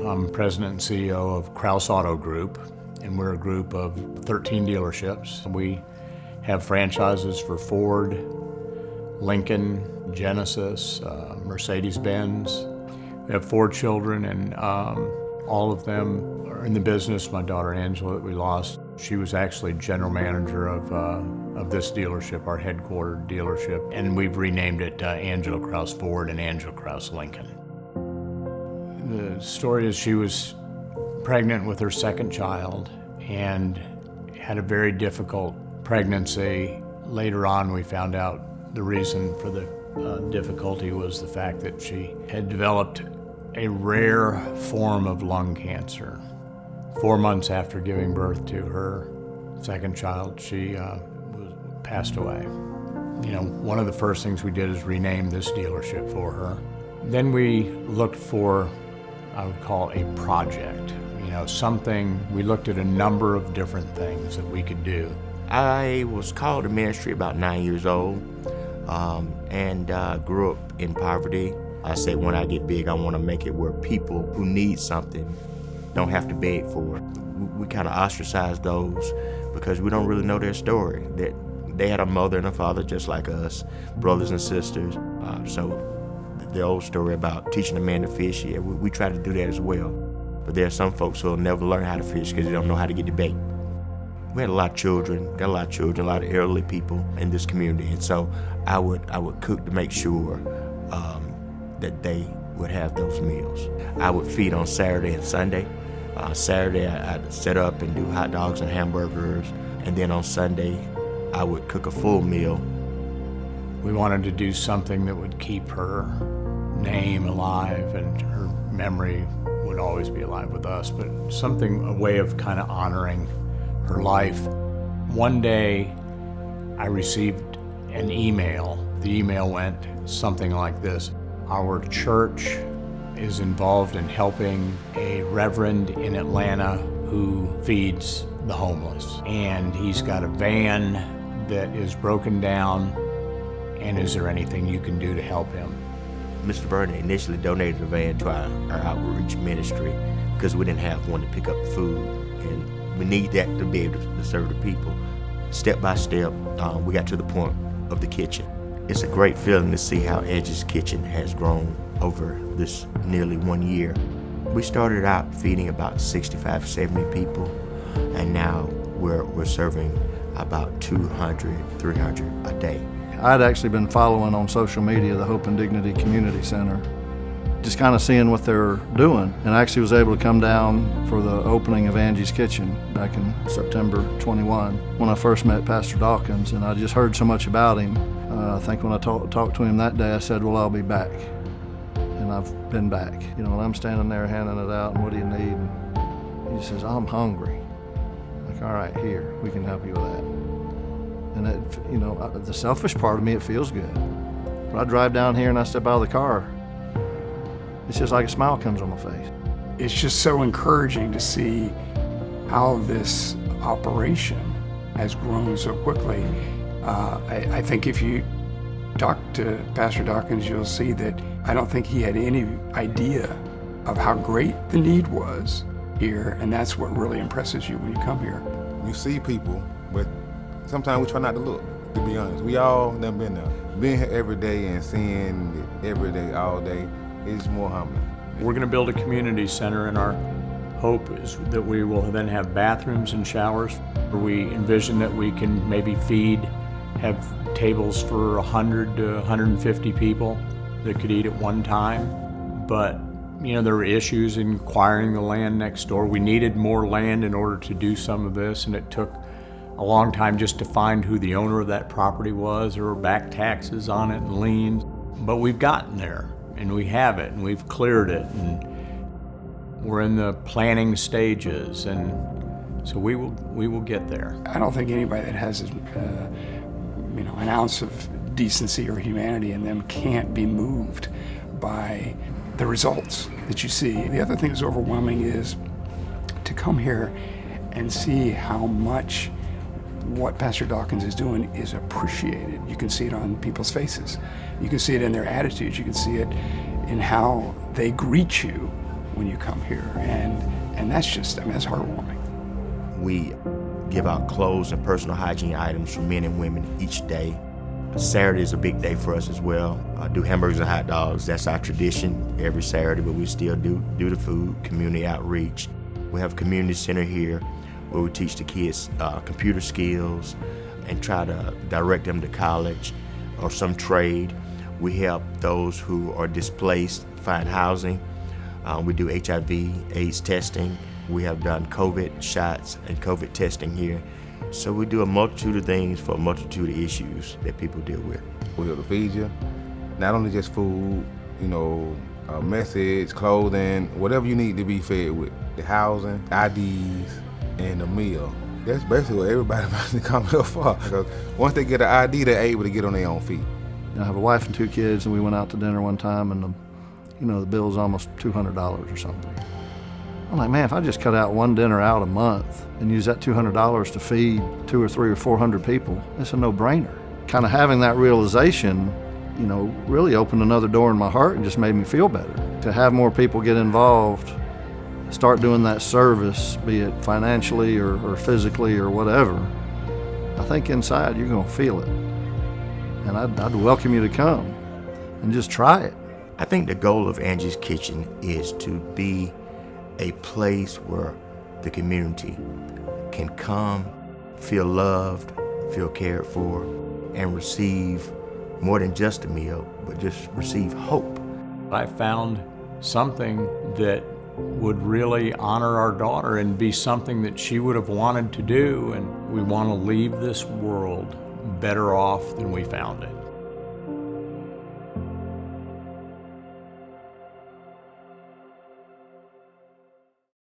I'm president and CEO of Kraus Auto Group, and we're a group of 13 dealerships. We have franchises for Ford, Lincoln, Genesis, Mercedes-Benz. We have 4 children, and all of them are in the business. My daughter Angela, that we lost, she was actually general manager of this dealership, our headquartered dealership, and we've renamed it Angela Kraus Ford and Angela Kraus Lincoln. The story is she was pregnant with her second child and had a very difficult pregnancy. Later on, we found out the reason for the difficulty was the fact that she had developed a rare form of lung cancer. 4 months after giving birth to her second child, she passed away. You know, one of the first things we did is rename this dealership for her. Then we looked for, I would call it a project, something. We looked at a number of different things that we could do. I was called to ministry about 9 years old and grew up in poverty. I said when I get big, I want to make it where people who need something don't have to beg for it. We kind of ostracize those because we don't really know their story. That they had a mother and a father just like us, brothers and sisters. So the old story about teaching a man to fish, yeah, we try to do that as well. But there are some folks who will never learn how to fish because they don't know how to get the bait. We had a lot of children, a lot of elderly people in this community, and so I would cook to make sure that they would have those meals. I would feed on Saturday and Sunday. Saturday I'd set up and do hot dogs and hamburgers, and then on Sunday I would cook a full meal. We wanted to do something that would keep her name alive, and her memory would always be alive with us, but a way of kind of honoring her life. One day I received an email. The email went something like this: our church is involved in helping a reverend in Atlanta who feeds the homeless, and he's got a van that is broken down, and is there anything you can do to help him? Mr. Bernie initially donated a van to our outreach ministry because we didn't have one to pick up food, and we need that to be able to serve the people. Step by step, we got to the point of the kitchen. It's a great feeling to see how Angies Kitchen has grown over this nearly 1 year. We started out feeding about 65, 70 people, and now we're serving about 200, 300 a day. I'd actually been following on social media the Hope and Dignity Community Center, just kind of seeing what they're doing, and I actually was able to come down for the opening of Angies Kitchen back in September 21 when I first met Pastor Dawkins, and I just heard so much about him. I think when I talked to him that day, I said, well, I'll be back, and I've been back. And I'm standing there handing it out, and what do you need? And he says, I'm hungry. I'm like, all right, here, we can help you with that. And it, the selfish part of me, it feels good. When I drive down here and I step out of the car, it's just like a smile comes on my face. It's just so encouraging to see how this operation has grown so quickly. I think if you talk to Pastor Dawkins, you'll see that I don't think he had any idea of how great the need was here, and that's what really impresses you when you come here. You see people, but sometimes we try not to look, to be honest. We all never been there. Being here every day and seeing it every day, all day, is more humbling. We're going to build a community center, and our hope is that we will then have bathrooms and showers. We envision that we can maybe have tables for 100 to 150 people that could eat at one time. But there were issues in acquiring the land next door. We needed more land in order to do some of this, and it took a long time just to find who the owner of that property was. There were back taxes on it and liens, but we've gotten there, and we have it, and we've cleared it, and we're in the planning stages, and so we will get there. I don't think anybody that has an ounce of decency or humanity in them can't be moved by the results that you see. The other thing that's overwhelming is to come here and see how much what Pastor Dawkins is doing is appreciated. You can see it on people's faces. You can see it in their attitudes. You can see it in how they greet you when you come here, and that's just, I mean, that's heartwarming. We give out clothes and personal hygiene items for men and women each day. Saturday is a big day for us as well. I do hamburgers and hot dogs. That's our tradition every Saturday, but we still do the food, community outreach. We have a community center here where we teach the kids computer skills and try to direct them to college or some trade. We help those who are displaced find housing. We do HIV, AIDS testing. We have done COVID shots and COVID testing here. So we do a multitude of things for a multitude of issues that people deal with. We're here to feed you, not only just food, you know, a message, clothing, whatever you need to be fed with. The housing, IDs, and the meal. That's basically what everybody wants to come here for. Because once they get an ID, they're able to get on their own feet. I have a wife and 2 kids, and we went out to dinner one time, and the bill's almost $200 or something. I'm like, man, if I just cut out one dinner out a month and use that $200 to feed 200 or 300 or 400 people, it's a no-brainer. Kind of having that realization, really opened another door in my heart and just made me feel better. To have more people get involved, start doing that service, be it financially or physically or whatever, I think inside you're gonna feel it. And I'd welcome you to come and just try it. I think the goal of Angies Kitchen is to be a place where the community can come, feel loved, feel cared for, and receive more than just a meal, but just receive hope. I found something that would really honor our daughter and be something that she would have wanted to do, and we want to leave this world better off than we found it.